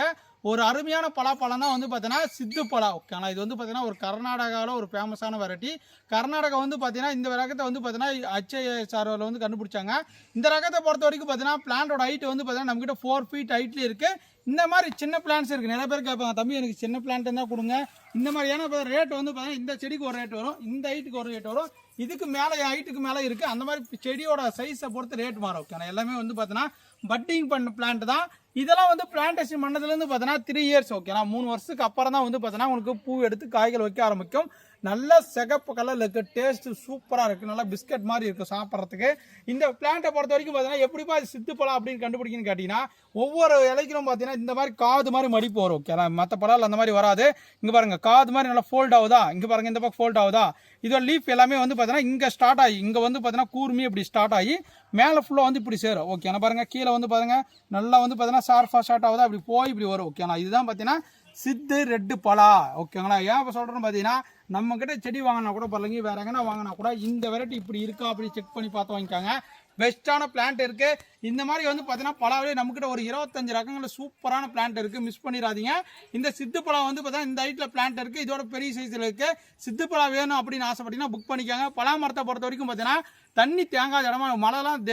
ஒரு அருமையான பலாப்பழம் தான் வந்து பார்த்தீங்கன்னா சித்து பலா. ஓகேங்களா, இது வந்து பார்த்தீங்கன்னா ஒரு கர்நாடகாவில் ஒரு ஃபேமஸான வெரைட்டி. கர்நாடகா வந்து பார்த்தீங்கன்னா இந்த ரகத்தை வந்து பார்த்தீங்கன்னா HISROவில் வந்து கண்டுபிடிச்சாங்க. இந்த ரகத்தை பொறுத்த வரைக்கும் பார்த்தீங்கன்னா பிளான்ட்டோட ஹைட் வந்து பார்த்தீங்கன்னா நம்மகிட்ட 4 feet ஹைட்லேயே இருக்குது. இந்த மாதிரி சின்ன பிளான்ஸ் இருக்குது. நிறைய பேர் கேட்பாங்க, தம்பி எனக்கு சின்ன பிளான்ட் இருந்தால் கொடுங்க. இந்த மாதிரி ஏன்னா ரேட் வந்து பார்த்தீங்கன்னா இந்த செடிக்கு ஒரு ரேட் வரும், இந்த ஹைட்டுக்கு ஒரு ரேட் வரும், இதுக்கு மேலே ஹைட்டுக்கு மேலே இருக்குது. அந்த மாதிரி செடியோட சைஸை பொறுத்து ரேட் மாறும். ஓகே, எல்லாமே வந்து பார்த்தீங்கன்னா பட்டிங் பண்ண பிளான்ட் தான். இதெல்லாம் வந்து பிளான்டேஷன் பண்ணதுலேருந்து பார்த்தீங்கன்னா 3 years. ஓகேனா 3 வருஷத்துக்கு அப்புறம் தான் வந்து பார்த்தீங்கன்னா உங்களுக்கு பூ எடுத்து காய்கள் வைக்க ஆரம்பிக்கும். நல்ல சிகப்பு கலரில் இருக்குது. டேஸ்ட்டு சூப்பராக இருக்குது. நல்லா பிஸ்கட் மாதிரி இருக்குது சாப்பிட்றதுக்கு. இந்த பிளான்ட்டை பொறுத்த வரைக்கும் பார்த்தீங்கன்னா எப்படிப்பா இது சித்து பழம் அப்படின்னு கண்டுபிடிக்கணும்னு கேட்டிங்கன்னா ஒவ்வொரு இலைக்கும் பார்த்தீங்கன்னா இந்த மாதிரி காது மாதிரி மடிப்பு வரும். ஓகேங்களா, மற்ற பழம் அந்த மாதிரி வராது. இங்கே பாருங்கள், காது மாதிரி நல்லா ஃபோல்ட் ஆகுதா, இங்கே பாருங்கள் இந்த பக்கம் ஃபோல்ட் ஆகுதா. இதோட லீஃப் எல்லாமே வந்து பார்த்தீங்கன்னா இங்கே ஸ்டார்ட் ஆகி இங்கே வந்து பார்த்தீங்கன்னா கூர்மி இப்படி ஸ்டார்ட் ஆகி மேலே ஃபுல்லாக வந்து இப்படி சேரும். ஓகேண்ணா, பாருங்கள் கீழே வந்து பாருங்கள் நல்லா வந்து பார்த்தீங்கன்னா ஷார்ஃபாக ஸ்டார்ட் ஆகுதா, இப்படி போய் இப்படி வரும். ஓகேண்ணா, இதுதான் பார்த்தீங்கன்னா சித்து ரெட்டு பலா. ஓகேங்களா, ஏன் இப்போ சொல்கிறேன்னு பார்த்தீங்கன்னா நம்மக்கிட்ட செடி வாங்கினா கூட பரவாயில்லைங்க, வேறு எங்கன்னா வாங்கினா கூட இந்த வெரைட்டி இப்படி இருக்கா அப்படி செக் பண்ணி பார்த்து வாங்கிக்காங்க. பெஸ்ட்டான பிளான்ட் இருக்குது. இந்த மாதிரி வந்து பார்த்தீங்கன்னா பலாவிலே நம்மக்கிட்ட ஒரு 25 ரகங்களில் சூப்பரான பிளான்ட் இருக்குது. மிஸ் பண்ணிடாதீங்க. இந்த சித்து பழம் வந்து பார்த்தீங்கன்னா இந்த ஹைட்டில் பிளான்ட் இருக்குது. இதோட பெரிய சைஸில் இருக்குது. சித்து பழம் வேணும் அப்படின்னு ஆசைப்பட்டீங்கன்னா புக் பண்ணிக்காங்க. பலா மரத்தை பொறுத்த வரைக்கும் பார்த்தீங்கன்னா தண்ணி தேங்காத இடமா, மழைலாம்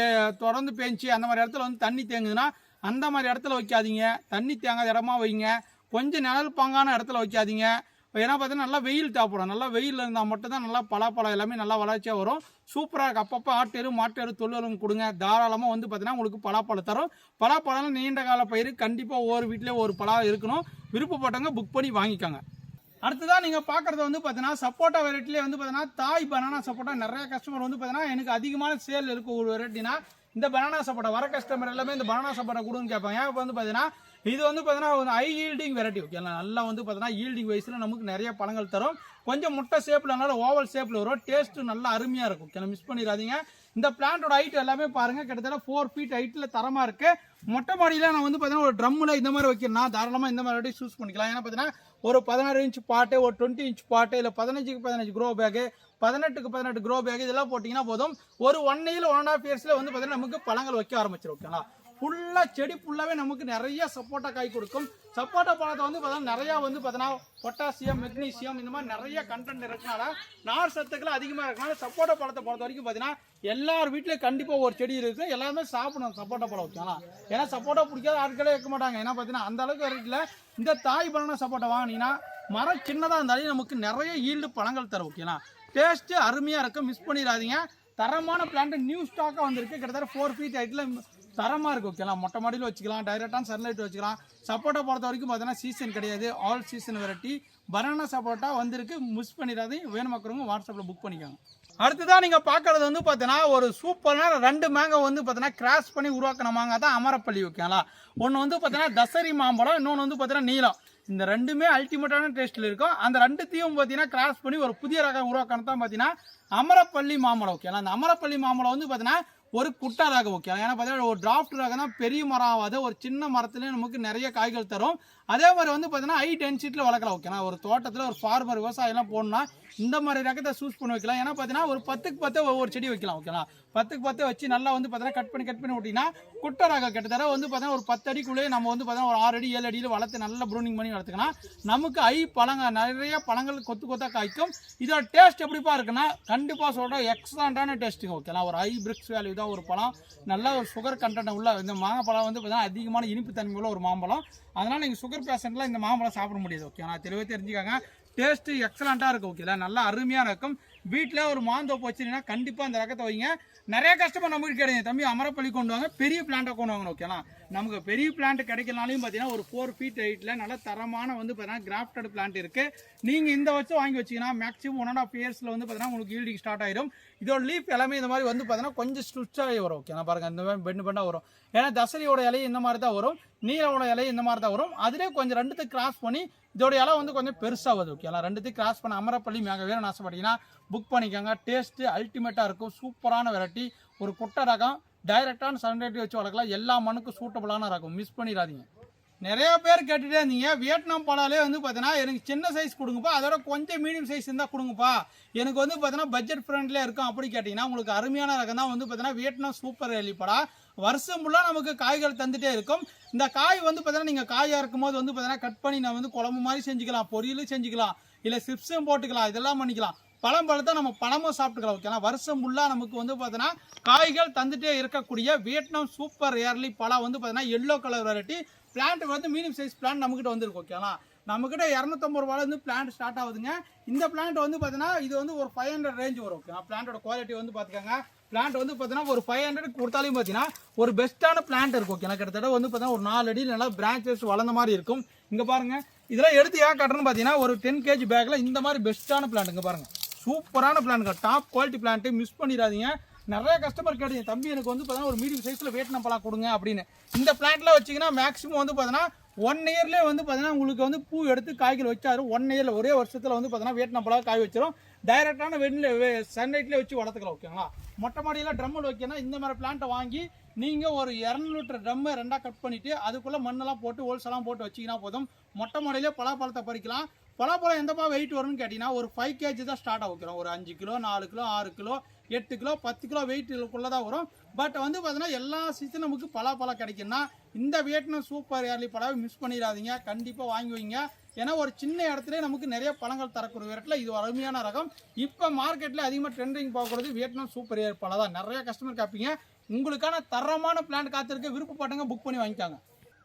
தொடர்ந்து பேஞ்சு அந்த மாதிரி இடத்துல வந்து தண்ணி தேங்குதுன்னா அந்த மாதிரி இடத்துல வைக்காதீங்க. தண்ணி தேங்காத இடமா வைங்க. கொஞ்சம் நிழல் பாங்கான இடத்துல வைக்காதீங்க. ஏன்னா பார்த்தீங்கன்னா நல்லா வெயில் தேவைப்படும். நல்லா வெயில் இருந்தால் மட்டும்தான் நல்லா பலாப்பழம் எல்லாமே நல்லா வளர்ச்சியாக வரும். சூப்பராக இருக்குது. அப்பப்போ ஆட்டேரு மாட்டேரு தொழிலும் கொடுங்க. தாராளமாக வந்து பார்த்தீங்கன்னா உங்களுக்கு பலாப்பழம் தரும். பலாப்பழம் நீண்ட கால பயிர். கண்டிப்பாக ஒவ்வொரு வீட்டிலே ஒரு பழம் இருக்கணும். விருப்பப்பட்டவங்க புக் பண்ணி வாங்கிக்கோங்க. அடுத்ததான் நீங்கள் பார்க்குறது வந்து பார்த்தீங்கன்னா சப்போட்டா வெரைட்டிலே வந்து பார்த்தீங்கன்னா தாய் பனானா சப்போட்டா. நிறைய கஸ்டமர் வந்து பார்த்தீங்கன்னா எனக்கு அதிகமான சேல் இருக்கும் ஒரு வெரைட்டினா இந்த பனானா சப்போட்டா. வர கஸ்டமர் எல்லாமே இந்த பனானா சப்போட்டா கொடுன்னு கேட்பாங்க. இப்போ வந்து பார்த்தீங்கன்னா இது வந்து பார்த்தீங்கன்னா ஹை ஈல்டிங் வெரைட்டி ஓகேங்களா. நல்லா வந்து பார்த்தீங்கன்னா ஈல்டிங் வயசில் நமக்கு நிறைய பழங்கள் தரும். கொஞ்சம் முட்டை ஷேப்லனால ஓவல் ஷேப்பில் வரும். டேஸ்ட்டு நல்லா அருமையாக இருக்கும் ஓகேங்களா. மிஸ் பண்ணிடாதீங்க. இந்த பிளான்ட்டோட ஹைட் எல்லாமே பாருங்கள் கிட்டத்தட்ட 4 ஃபீட் ஹைட்டில் தரமாக இருக்குது. மொட்டை மாடியில் நான் வந்து பார்த்தீங்கன்னா ஒரு ட்ரம்மில் இந்த மாதிரி வைக்கிறேன்னா தாராளமாக இந்த மாதிரி சூஸ் பண்ணிக்கலாம். ஏன்னா பார்த்தீங்கன்னா ஒரு 16 இன்ச் பாட்டு, ஒரு 20 இன்ச் பாட்டு, இல்லை 15க்கு 15 க்ரோ பேக்கு, 18க்கு 18 க்ரோ பேக் இதெல்லாம் போட்டிங்கன்னா போதும். ஒரு 1 இயர் 1.5 இயர்ஸில் வந்து பார்த்தீங்கன்னா நமக்கு பழங்கள் வைக்க ஆரம்பிச்சிடும் ஓகேங்களா. ஃபுல்லாக செடி ஃபுல்லாகவே நமக்கு நிறைய சப்போட்டா காய் கொடுக்கும். சப்போட்டா பழத்தை வந்து பார்த்தீங்கன்னா நிறையா வந்து பார்த்தீங்கன்னா பொட்டாசியம், மெக்னீசியம் இந்த மாதிரி நிறைய கண்டென்ட் இருக்கனால நார் சத்துக்கள் அதிகமாக இருக்கனால சப்போட்டா பழத்தை பொறுத்த வரைக்கும் பார்த்தீங்கன்னா எல்லார் வீட்லேயும் கண்டிப்பாக ஒரு செடி இருக்குது. எல்லாருமே சாப்பிடணும் சப்போட்டா பழம் ஓகேங்களா. ஏன்னா சப்போட்டா பிடிக்காத ஆட்களே இருக்க மாட்டாங்க. ஏன்னா பார்த்தீங்கன்னா அந்த அளவுக்கு வெரைட்டியில் இந்த தாய் பழம் சப்போட்டா வாங்கினீங்கன்னா மரம் சின்னதாக இருந்தாலும் நமக்கு நிறைய ஈல்டு பழங்கள் தரும் ஓகேங்களா. டேஸ்ட்டு அருமையாக இருக்கும். மிஸ் பண்ணிடாதீங்க. தரமான பிளான்ட் நியூ ஸ்டாக்காக வந்திருக்கு. கிட்டத்தட்ட 4 ஃபீட் ஹைட்டில் தரமாக இருக்குது ஓகேங்களா. மொட்டை மாடியில் வச்சுக்கலாம், டைரெக்டான சன்லைட் வச்சுக்கலாம். சப்போட்டா பொறுத்த வரைக்கும் பார்த்தீங்கன்னா சீசன் கிடையாது, ஆல் சீசன் வெரைட்டி. பனானா சப்போட்டா வந்திருக்கு. மிஸ் பண்ணிடாதீங்க. வேணுமாக்கிறவங்க வாட்ஸ்அப்பில் புக் பண்ணிக்கோங்க. அடுத்ததான் நீங்கள் பார்க்குறது வந்து பார்த்தீங்கன்னா ஒரு சூப்பரான 2 மேங்கோ வந்து பார்த்தீங்கன்னா கிராஸ் பண்ணி உருவாக்கின மாங்காய் தான் அமரப்பள்ளி ஓகேங்களா. ஒன்று வந்து பார்த்தீங்கன்னா தசரி மாம்பழம், இன்னொன்று வந்து பார்த்தீங்கன்னா நீலம். இந்த ரெண்டுமே அல்டிமேட்டான டேஸ்ட்டில் இருக்கும். அந்த ரெண்டுத்தையும் பார்த்தீங்கன்னா கிராஸ் பண்ணி ஒரு புதிய ரகம் உருவாக்கணும் தான் பார்த்தீங்கன்னா அமரப்பள்ளி மாம்பழம் ஓகேங்களா. அந்த அமரப்பள்ளி மாம்பழம் வந்து பார்த்தீங்கன்னா ஒரு குட்டா ரகம் ஓகே. ஏன்னா பார்த்தீங்கன்னா ஒரு டிராஃப்ட் ரகம் தான், பெரிய மரம் ஆகாது. ஒரு சின்ன மரத்துலேயே நமக்கு நிறைய காய்கள் தரும். அதே மாதிரி வந்து பார்த்தீங்கன்னா ஹை டென்சிட்டியில் வளர்க்கலாம் ஓகேனா. ஒரு தோட்டத்தில் ஒரு ஃபார்மர் விவசாயம்லாம் போடணும்னா இந்த மாதிரி ரகத்தை சூஸ் பண்ணி வைக்கலாம். ஏன்னா பார்த்தீங்கன்னா ஒரு 10க்கு 10 ஒவ்வொரு செடி வைக்கலாம் ஓகேங்களா. 10க்கு 10 வச்சு நல்லா வந்து பார்த்தீங்கன்னா கட் பண்ணி விட்டிங்கன்னா குட்டை ரகம் கிட்டத்தட்ட வந்து பார்த்தீங்கன்னா ஒரு 10 அடிக்குள்ளேயே நம்ம வந்து பார்த்தீங்கன்னா ஒரு 6 அடி 7 அடியில் வளர்த்து நல்லா ப்ரூனிங் பண்ணி வளர்த்துக்கலாம். நமக்கு நிறைய பழங்கள் கொத்து கொத்தாக காய்க்கும். இதோட டேஸ்ட் எப்படிப்பா இருக்குன்னா கண்டிப்பாக சொல்கிறேன் எக்ஸலண்ட்டான டேஸ்ட்டுங்க ஓகேங்களா. ஒரு ஹை பிரிக்ஸ் வேல்யூ தான் ஒரு பழம். நல்லா ஒரு சுகர் கண்டென்ட் உள்ள இந்த மாங்காய் பழம் வந்து பார்த்தீங்கன்னா அதிகமான இனிப்பு தன்மை உள்ள ஒரு மாம்பழம். அதனால் நீங்கள் சுகர் பேஷண்ட்லாம் இந்த மாம்பழம் சாப்பிட முடியாது ஓகே. நான் தெளிவாக தெரிஞ்சுக்காங்க. டேஸ்ட்டு எக்ஸலண்ட்டாக இருக்கும் ஓகேங்களா. நல்லா அருமையாக இருக்கும். வீட்டில் ஒரு மாந்தோப்பு வச்சுருந்தீங்கன்னா கண்டிப்பாக அந்த ரகத்தை வைங்க. நிறைய கஷ்டமாக நமக்கு கிடையாது. தம்பி அமரப்பள்ளி கொண்டு வாங்க, பெரிய பிளான்ட்டை கொண்டு வாங்க ஓகேங்களா. நமக்கு பெரிய பிளான்ட் கிடைக்கலனாலையும் பார்த்தீங்கன்னா ஒரு 4 ஃபீட் ஹைட்டில் நல்ல தரமான வந்து பார்த்தீங்கன்னா கிராஃப்டட் பிளான்ட் இருக்குது. நீங்கள் இந்த வச்சு வாங்கி வச்சிங்கன்னா மேக்ஸிமம் 1.5 இயர்ஸில் வந்து பார்த்தீங்கன்னா உங்களுக்கு ஈல்டிங் ஸ்டார்ட் ஆயிடும். இதோட லீஃப் எல்லாமே இந்த மாதிரி வந்து பார்த்தீங்கன்னா கொஞ்சம் ஸ்ட்ரிச்சாகவே வரும் ஓகேங்களா. பாருங்கள் இந்த மாதிரி பெண்டாக வரும். ஏன்னா தசரியோட இலையும் இந்த மாதிரி தான் வரும், நீலோட இலையும் இந்த மாதிரி தான் வரும். அதிலே கொஞ்சம் ரெண்டுத்துக்கு கிராஸ் பண்ணி இதோட இலை வந்து கொஞ்சம் பெருசாக வருது ஓகேங்களா. ரெண்டுத்துக்கு கிராஸ் பண்ண அமரப்பள்ளி மேங்க வேணும்னு ஆசைப்பட்டீங்கன்னா புக் பண்ணிக்கோங்க. டேஸ்ட்டு அல்டிமேட்டாக இருக்கும். சூப்பரான வெரைட்டி. ஒரு குட்டை ரகம், டைரெக்டான சன்லைட் வச்சு வளர்க்கலாம். எல்லா மண்ணுக்கும் சூட்டபுளான ரகம். மிஸ் பண்ணிடாதீங்க. நிறைய பேர் கேட்டுகிட்டே இருந்தீங்க வியட்நாம் பழாலே வந்து பார்த்தீங்கன்னா எனக்கு சின்ன சைஸ் கொடுங்கப்பா, அதோட கொஞ்சம் மீடியம் சைஸ் இருந்தால் கொடுங்கப்பா, எனக்கு வந்து பார்த்தீங்கன்னா பட்ஜெட் ஃப்ரெண்ட்லியாக இருக்கும் அப்படி கேட்டிங்கன்னா உங்களுக்கு அருமையான ரகம் தான் வந்து பார்த்தீங்கன்னா வியட்நாம் சூப்பர் எலி படா. வருஷம் ஃபுல்லாக நமக்கு காய்கள் தந்துகிட்டே இருக்கும். இந்த காய் வந்து பார்த்தீங்கன்னா நீங்கள் காயாக இருக்கும்போது வந்து பார்த்தீங்கன்னா கட் பண்ணி நான் வந்து குழம்பு மாதிரி செஞ்சுக்கலாம், பொரியலும் செஞ்சுக்கலாம், இல்லை சிப்ஸும் போட்டுக்கலாம், இதெல்லாம் பண்ணிக்கலாம். பழத்தை நம்ம பழமும் சாப்பிட்டுக்கலாம் ஓகேனா. வருஷம் ஃபுல்லாக நமக்கு வந்து பார்த்தீங்கன்னா காய்கள் தந்துகிட்டே இருக்கக்கூடிய வியட்நாம் சூப்பர் ஏர்லி பழம் வந்து பார்த்தீங்கன்னா எல்லோ கலர் வெரைட்டி. பிளான்ட் வந்து மீடியம் சைஸ் பிளான்ட் நம்மகிட்ட வந்துருக்கு ஓகேங்களா. நம்மக்கிட்ட 250 ரூபாயிலேருந்து பிளான்ட் ஸ்டார்ட் ஆகுதுங்க. இந்த பிளான்ட் வந்து பார்த்தீங்கன்னா இது வந்து ஒரு 500 ரேஞ்ச் வரும் ஓகேங்களா. பிளான்ட்டோட குவாலிட்டி வந்து பார்த்துக்கோங்க. பிளான்ட் வந்து பார்த்தீங்கன்னா ஒரு 500 கொடுத்தாலையும் பார்த்தீங்கன்னா ஒரு பெஸ்ட்டான பிளான்ட் இருக்கும் ஓகேங்களா. கிட்டத்தட்ட வந்து பார்த்தீங்கன்னா ஒரு 4 அடி நல்லா பிரான்ச்சஸ் வளர்ந்த மாதிரி இருக்கும். இங்கே பாருங்கள் இதெல்லாம் எடுத்து ஏன் கட்டணும்னு பார்த்தீங்கன்னா ஒரு 10 kg பேக்கில் இந்த மாதிரி பெஸ்ட்டான பிளான்ட். இங்கே பாருங்கள் சூப்பரான plant, top quality plant. Miss பண்ணிடாதீங்க. நிறைய கஸ்டமர் கேட்டீங்க தம்பி எனக்கு வந்து பார்த்தீங்கன்னா ஒரு மீடியம் சைஸில் வியட்நாம் பழம் கொடுங்க அப்படின்னு. இந்த பிளான்ட்லாம் வச்சிங்கன்னா மேக்ஸிமம் வந்து பார்த்தீங்கன்னா 1 இயர்லேயே வந்து பார்த்தீங்கன்னா உங்களுக்கு வந்து பூ எடுத்து காய்கள் வச்சாரு. 1 இயரில் ஒரே வருஷத்தில் வந்து பார்த்தீங்கன்னா வியட்நாம் பழம் காய் வச்சிடும். டைரெக்டான சன்லைட்லேயே வச்சு வளர்த்துக்கலாம் ஓகேங்களா. மொட்டை மாடியில் ட்ரம்மில் வைக்கணும். இந்த மாதிரி பிளான்ட்டை வாங்கி நீங்கள் ஒரு 200 லிட்டர் ட்ரம்மை 2ஆக கட் பண்ணிவிட்டு அதுக்குள்ளே மண்ணெல்லாம் போட்டு ஹோல்செல்லாம் போட்டு வச்சிங்கன்னா போதும். மொட்டை மாடியிலே பழத்தை பறிக்கலாம். பழம் எந்தப்பா வெயிட் வரும்னு கேட்டிங்கன்னா ஒரு 5 kg தான் ஸ்டார்ட் ஆகும். ஒரு 5 kilo 4 kilo 6 kilo 8 kilo 10 kilo வெயிட்டுக்குள்ளே தான் வரும். பட் வந்து பார்த்தீங்கன்னா எல்லா சீசனும் நமக்கு பழம் கிடைக்குன்னா இந்த வியட்நாம் சூப்பர் ஏர்லி பழம் மிஸ் பண்ணிடாதீங்க. கண்டிப்பாக வாங்கி வைங்க. ஏன்னா ஒரு சின்ன இடத்துல நமக்கு நிறைய பழங்கள் தரக்கூடிய வெரைட்டியில் இது ஒரு அருமையான ரகம். இப்போ மார்க்கெட்டில் அதிகமாக ட்ரெண்டிங் பார்க்குறது வியட்நாம் சூப்பர் ஏர் பழம் தான். நிறைய கஸ்டமர் கேட்பீங்க. உங்களுக்கான தரமான பிளான்ட் காத்திருக்க விருப்பப்பட்டவங்க புக் பண்ணி வாங்கிக்காங்க.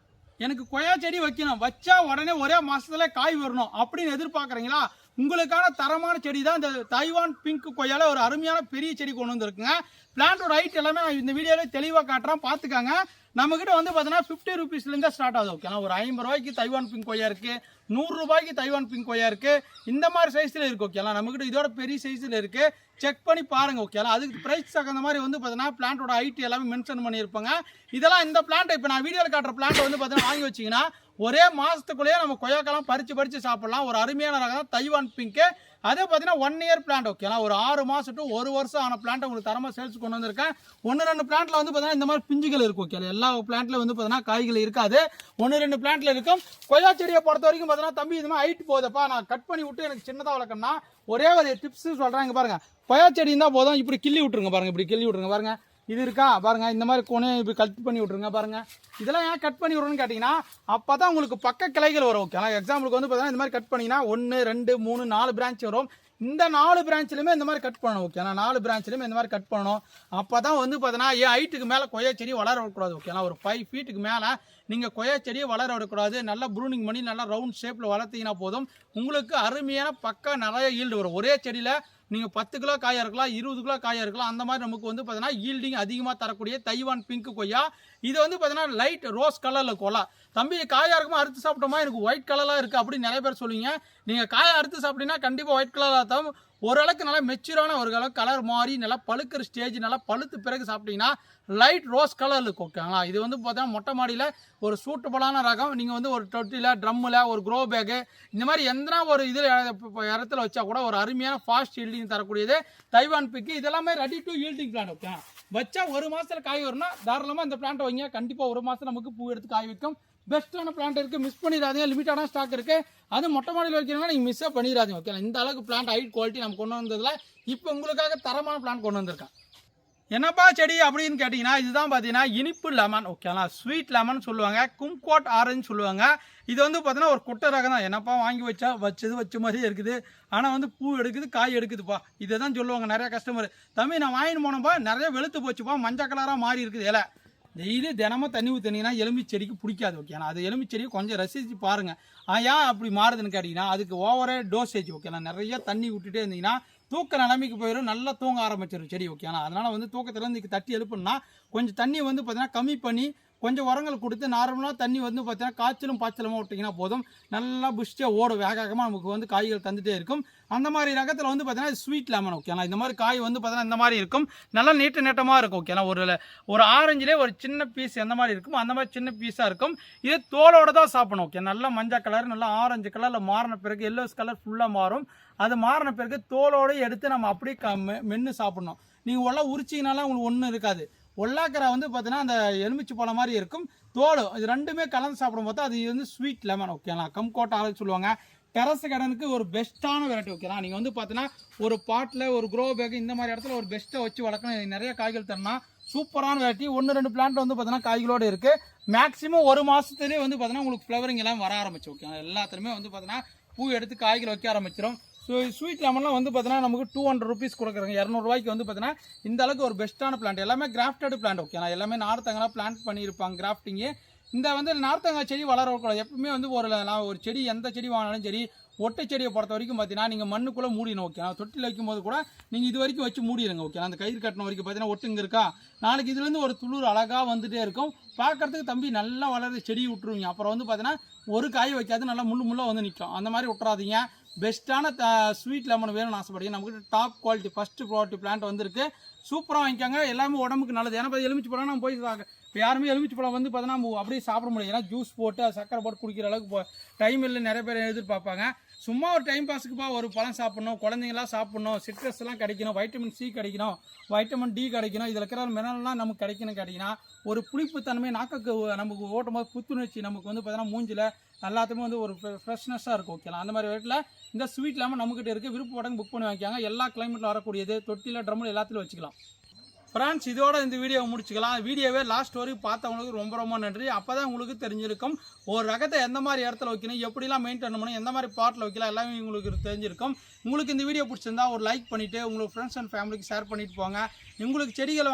எனக்கு கொய்யா செடி வைக்கணும், வச்சா உடனே ஒரே மாசத்துல காய் வரணும் அப்படின்னு எதிர்பார்க்குறீங்களா? உங்களுக்கான தரமான செடி தான் இந்த தைவான் பிங்க் கொய்யால ஒரு அருமையான பெரிய செடி கொண்டு வந்துருக்குங்க. பிளான்ட்டோட ஹைட் எல்லாமே நான் இந்த வீடியோவில் தெளிவாக காட்டுறேன், பார்த்துக்காங்க. நம்மக்கிட்ட வந்து பார்த்தீங்கன்னா 50 ரூபீஸ்லேருந்து ஸ்டார்ட் ஆகுது. ஓகேனா ஒரு 50 ரூபாய்க்கு தைவான் பிங்க் கொய்யா இருக்குது, 100 ரூபாய்க்கு தைவான் பிங்க் கொய்யா இருக்குது. இந்த மாதிரி சைஸில் இருக்குது. ஓகேங்களா நம்மக்கிட்ட இதோட பெரிய சைஸில் இருக்குது. செக் பண்ணி பாருங்கள். ஓகேங்களா அதுக்கு ப்ரைஸ் தகுந்த மாதிரி வந்து பார்த்தீங்கன்னா பிளான்ட்டோட ஹைட் எல்லாமே மென்ஷன் பண்ணியிருப்பாங்க. இதெல்லாம் இந்த பிளான்ட்டை இப்போ நான் வீடியோவில் காட்டுற பிளான்ட்டை வந்து பார்த்தீங்கன்னா வாங்கி வச்சிங்கன்னா ஒரே மாதத்துக்குள்ளேயே நம்ம கொய்யாக்கெல்லாம் பறித்து சாப்பிடலாம். ஒரு அருமையான ரகம் தான் தைவான் பிங்க்கு. அதே பார்த்தீங்கன்னா 1 இயர் பிளான்ட். ஓகேங்களா ஒரு 6 மாதம் டு 1 வருஷம் ஆன பிளான்ட் உங்களுக்கு தரமாக சேல்ஸ் கொண்டு வந்திருக்கேன். 1-2 பிளான்ட்ல வந்து பார்த்தீங்கன்னா இந்த மாதிரி பிஞ்சுகள் இருக்கும். ஓகே எல்லா பிளான்ட்ல வந்து பார்த்தீங்கன்னா காய்கள் இருக்காது, 1-2 பிளான்ட்ல இருக்கும். கொய்யா செடியை பொறுத்த வரைக்கும் பார்த்தீங்கன்னா தம்பி இது மாதிரி ஹைட் போகுதப்பா, நான் கட் பண்ணி விட்டு எனக்கு சின்னதாக வளர்க்கணும்னா ஒரே ஒரு டிப்ஸ் சொல்கிறேன். இங்கே பாருங்க, கொய்யா செடி இருந்தால் போதும், இப்படி கிள்ளி விட்டுருங்க பாருங்க, இப்படி கிள்ளி விட்டுருங்க பாருங்க. இது இருக்கா பாருங்க, இந்த மாதிரி கோணே இப்படி கட் பண்ணி விட்ருங்க பாருங்க. இதெல்லாம் ஏன் கட் பண்ணி விட்றோன்னு கேட்டிங்கன்னா அப்போ தான் உங்களுக்கு பக்க கிளைகள் வரும். ஓகே எக்ஸாம்பிளுக்கு வந்து பார்த்தீங்கன்னா இந்த மாதிரி கட் பண்ணிங்கன்னா 1, 2, 3, 4 பிரான்ச் வரும். இந்த 4 பிரான்ச்லையுமே இந்த மாதிரி கட் பண்ணணும். ஓகேண்ணா 4 பிரான்ச்லையுமே இந்த மாதிரி கட் பண்ணணும். அப்போ தான் வந்து பார்த்தீங்கன்னா என் ஹைட்டுக்கு மேலே கொய்யா செடி வளர விடக்கூடாது. ஓகேண்ணா ஒரு 5 ஃபீட்டுக்கு மேலே நீங்கள் கொய்யா செடியை வளர விடக்கூடாது. நல்லா ப்ரூனிங் பண்ணி நல்லா ரவுண்ட் ஷேப்பில் வளர்த்தீங்கன்னா போதும், உங்களுக்கு அருமையான பக்கா நிறைய ஈல்டு வரும். ஒரே செடியில் நீங்கள் 10 கிலோ காயாக இருக்கலாம், 20 கிலோ காயாக இருக்கலாம். அந்த மாதிரி நமக்கு வந்து பார்த்தீங்கன்னா ஈல்டிங் அதிகமாக தரக்கூடிய தைவான் பிங்க் கொய்யா. இது வந்து பார்த்தீங்கன்னா லைட் ரோஸ் கலரில் கொலா. தம்பி காயாக இருக்குமா அறுத்து சாப்பிட்டோமா எனக்கு ஒயிட் கலராக இருக்குது அப்படின்னு நிறைய பேர் சொல்லுவீங்க. நீங்கள் காயை அறுத்து சாப்பிட்டீங்கன்னா கண்டிப்பாக ஒயிட் கலராக தான். ஓரளவுக்கு நல்லா மெச்சூரான ஒரு கலர் மாறி நல்லா பழுக்கிற ஸ்டேஜ் நல்லா பழுத்து பிறகு சாப்பிட்டீங்கன்னா லைட் ரோஸ் கலர் இருக்கும். ஓகேங்களா இது வந்து பார்த்தீங்கன்னா மொட்டை மாடியில் ஒரு சூட்டபுளான ரகம். நீங்கள் வந்து ஒரு தொட்டியில், ட்ரம்மில், ஒரு க்ரோ பேக்கு இந்த மாதிரி எந்த ஒரு இதில் இடத்துல வச்சா கூட ஒரு அருமையான ஃபாஸ்ட் ஈல்டிங் தரக்கூடியது தைவான் பிக்கு. இதெல்லாமே ready to yielding plant. Okay வச்சா 1 மாதத்தில் காய் வரும்னா தாராளமாக இந்த பிளான்ட்டை வைங்க. கண்டிப்பாக 1 மாதம் நமக்கு பூ எடுத்து காய் வைக்கும். பெஸ்ட்டான பிளான்ட் இருக்குது, மிஸ் பண்ணிடாதீங்க. லிமிட்டான ஸ்டாக் இருக்குது, அது மொட்டை மாடியில் வைக்கிறீங்கன்னா நீங்கள் மிஸ்ஸாக பண்ணிடாதீங்க. ஓகே இந்த அளவுக்கு பிளான்ட் ஹைட் குவாலிட்டி நம்ம கொண்டு வந்ததில் இப்போ உங்களுக்காக தரமான பிளான்ட் கொண்டு வந்திருக்கேன். என்னப்பா செடி அப்படின்னு கேட்டிங்கன்னா இதுதான் பார்த்தீங்கன்னா இனிப்பு லெமன். ஓகேங்களா ஸ்வீட் லெமன் சொல்லுவாங்க, கும்கோட் ஆரஞ்சு சொல்லுவாங்க. இது வந்து பார்த்தீங்கன்னா ஒரு கொட்டை ரகம் தான். என்னப்பா வாங்கி வச்ச மாதிரியே இருக்குது, ஆனால் வந்து பூ எடுக்குது காய் எடுக்குதுப்பா, இதை தான் சொல்லுவாங்க நிறைய கஸ்டமர். தம்பி நான் வாங்கிட்டு போனப்பா நிறைய வெளுத்து போச்சுப்பா, மஞ்சள் கலராக மாறி இருக்குது இலை. டெய்லி தினமும் தண்ணி ஊற்றினீங்கன்னா எலும்பி செடிக்கு பிடிக்காது. ஓகேண்ணா அது எலும்பி செடியை கொஞ்சம் ரசித்து பாருங்கள். ஏன் அப்படி மாறுதுன்னு கேட்டிங்கன்னா அதுக்கு ஓவரே டோசேஜ். ஓகேண்ணா நிறைய தண்ணி விட்டுட்டே இருந்தீங்கன்னா தூக்க நிலைமைக்கு போயிடும், நல்லா தூங்க ஆரம்பிச்சிடும் செடி. ஓகேண்ணா அதனால் வந்து தூக்கத்துலேருந்து தட்டி எழுப்புனா கொஞ்சம் தண்ணி வந்து பார்த்தீங்கன்னா கம்மி பண்ணி கொஞ்சம் உரங்கள் கொடுத்து நார்மலாக தண்ணி வந்து பார்த்தீங்கன்னா காய்ச்சலும் பாய்ச்சலுமா விட்டிங்கன்னா போதும், நல்லா புஷ்டியாக ஓடும், வேகமாக நமக்கு வந்து காய்கள் தந்துகிட்டே இருக்கும். அந்த மாதிரி ரகத்தில் வந்து பார்த்தீங்கன்னா ஸ்வீட் லெமன். ஓகேண்ணா இந்த மாதிரி காய் வந்து பார்த்தீங்கன்னா இந்த மாதிரி இருக்கும், நல்லா நீட்டமாக இருக்கும். ஓகேண்ணா ஒரு ஆரஞ்சிலே ஒரு சின்ன பீஸ் எந்த மாதிரி இருக்கும் அந்த மாதிரி சின்ன பீஸாக இருக்கும். இது தோலோடு தான் சாப்பிடணும். ஓகே நல்லா மஞ்சள் கலர் நல்லா ஆரஞ்சு கலரில் மாறின பிறகு எல்லோஸ் கலர் ஃபுல்லாக மாறும். அது மாறின பிறகு தோலோடு எடுத்து நம்ம அப்படியே மென்று சாப்பிடணும். நீங்கள் எல்லாம் உரிச்சிங்கனால உங்களுக்கு ஒன்றும் இருக்காது. ஒல்லாக்கரை வந்து பார்த்தீங்கன்னா அந்த எலுமிச்சு பழம் மாதிரி இருக்கும், தோல் இது ரெண்டுமே கலந்து சாப்பிடும் போது அது வந்து ஸ்வீட் லெமன். ஓகேங்களா கம்கோட் ஆரஞ்சு சொல்லுவாங்க. டெரஸ் கார்டனுக்கு ஒரு பெஸ்ட்டான வெரைட்டி. ஓகேங்களா நீங்கள் வந்து பார்த்தீங்கன்னா ஒரு பாட்டில் ஒரு க்ரோ பேக் இந்த மாதிரி இடத்துல ஒரு பெஸ்ட்டை வச்சு வளர்க்கணும், நிறைய காய்கள் தரணும். சூப்பரான வெரைட்டி. 1-2 பிளான்ட் வந்து பார்த்தீங்கன்னா காய்களோடு இருக்குது. மேக்ஸிமம் 1 மாதத்துலேயே வந்து பார்த்தீங்கன்னா உங்களுக்கு ஃப்ளவரிங் எல்லாம் வர ஆரம்பிச்சு. ஓகேங்களா எல்லாத்துலேயுமே வந்து பார்த்தீங்கன்னா பூ எடுத்து காய்கள் வைக்க ஆரம்பிச்சிடும். ஸோ ஸ்வீட் லெமன்லாம் வந்து பார்த்தீங்கன்னா நமக்கு 200 ரூபீஸ் கொடுக்குறாங்க. 200 ரூபாய்க்கு வந்து பார்த்தீங்கன்னா இந்த அளவுக்கு ஒரு பெஸ்ட்டான பிளான்ட். எல்லாமே கிராஃப்டட் பிளான்ட். ஓகே நான் எல்லாமே நார்த்தங்களாக பிளான்ட் பண்ணியிருப்பாங்க கிராஃப்டிங்கு. இந்த வந்து நார்த்தங்காய் செடி வளரக்கூடாது. எப்பவுமே வந்து ஒரு செடி எந்த செடி வாங்கினாலும் சரி ஒட்டை செடியை பொறுத்த வரைக்கும் பார்த்தீங்கன்னா நீங்கள் மண்ணுக்குள்ளே மூடிடணும். ஓகே நான் தொட்டில் வைக்கும்போது கூட நீங்கள் இது வரைக்கும் வச்சு மூடிடுங்க. ஓகே அந்த கயிறு கட்டின வரைக்கும் பார்த்தீங்கன்னா ஒட்டுங்க இருக்கா, நாளைக்கு இதுலேருந்து ஒரு துளிர் அழகாக வந்துகிட்டே இருக்கும். பார்க்குறதுக்கு தம்பி நல்லா வளர்ற செடி விட்டுருவீங்க. அப்புறம் வந்து பார்த்தீங்கன்னா ஒரு காய் வைக்காது, நல்லா முள்ளாக வந்து நிற்கும். அந்த மாதிரி விட்டுறாதீங்க. பெஸ்ட்டான ஸ்வீட் லெமன் வேணும்னு ஆசைப்படுங்க. நமக்கு top quality first quality plant வந்துருக்கு. சூப்பராக வாங்கிக்காங்க, எல்லாமே உடம்புக்கு நல்லது. ஏன்னா எலுமிச்சு பழம் நம்ம போய் இப்போ யாருமே எலுமிச்சு பழம் வந்து பார்த்தீங்கன்னா அப்படியே சாப்பிட முடியாது. ஏன்னா ஜூஸ் போட்டு சக்கரை போட்டு குடிக்கிற அளவுக்கு டைம் இல்லை, நிறைய பேர் எதிர்பார்ப்பாங்க. சும்மா ஒரு டைம் பாஸுக்குப்பா ஒரு பழம் சாப்பிட்ணும், குழந்தைங்களாம் சாப்பிட்ணும், சிட்ரஸ்லாம் கிடைக்கணும், வைட்டமின் சி கிடைக்கணும், வைட்டமின் டி கிடைக்கணும், இதில் இருக்கிற மினரல்லாம் நமக்கு கிடைக்கணும் கேட்டிங்கன்னா ஒரு புளிப்பு தன்மை நாக்குக்கு நமக்கு ஓட்டும் போது புத்துணர்ச்சி நமக்கு வந்து பார்த்தீங்கன்னா மூஞ்சில் எல்லாத்துக்குமே வந்து ஒரு ஃப்ரெஷ்னஸாக இருக்கும். ஓகேங்களா அந்த மாதிரி ரேட்டில் இந்த ஸ்வீட் லெமன் நம்மகிட்ட இருக்குது. விருப்பப்படங்க புக் பண்ணி வாங்கிக்காங்க. எல்லா கிளைமேட்டில் வரக்கூடியது, தொட்டியில் ட்ரம்மில் எல்லாத்துலையும் வச்சுக்கலாம். ஃப்ரெண்ட்ஸ் இதோட இந்த வீடியோவை முடிச்சுக்கலாம். வீடியோவே லாஸ்ட் வரைக்கும் பார்த்தவங்களுக்கு ரொம்ப ரொம்ப நன்றி. அப்போ தான் உங்களுக்கு தெரிஞ்சிருக்கும் ஒரு ரகத்தை எந்த மாதிரி இடத்துல வைக்கணும், எப்படிலாம் மெயின்டைன் பண்ணணும், எந்த மாதிரி பாட்டில் வைக்கலாம் எல்லாமே உங்களுக்கு தெரிஞ்சிருக்கும். உங்களுக்கு இந்த வீடியோ பிடிச்சிருந்தா ஒரு லைக் பண்ணிவிட்டு உங்களுக்கு ஃப்ரெண்ட்ஸ் அண்ட் ஃபேமிலிக்கு ஷேர் பண்ணிட்டு போங்க. உங்களுக்கு செடிகளை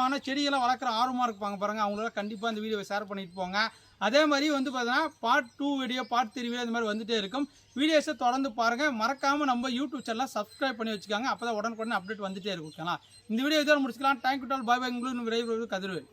வளர்க்குற ஆர்வமாக இருப்பாங்க பாருங்கள், அவங்களால கண்டிப்பாக இந்த வீடியோவை ஷேர் பண்ணிட்டு போங்க. அதே மாதிரி வந்து பார்த்தீங்கன்னா பார்ட் 2 வீடியோ, பார்ட் 3 வீடியோ இந்த மாதிரி வந்துட்டே இருக்கும். வீடியோஸை தொடர்ந்து பாருங்கள். மறக்காமல் நம்ம யூடியூப் சேனலை சப்ஸ்கிரைப் பண்ணி வச்சுக்காங்க. அப்போ தான் உடனுக்குடனே அப்டேட் வந்துட்டே இருக்கும். ஓகேங்களா? இந்த வீடியோ இதோட முடிச்சுக்கலாம். தேங்க்யூ டால். பாய் பாய். உங்களுக்கு விரைவில் கதிர்வேல்.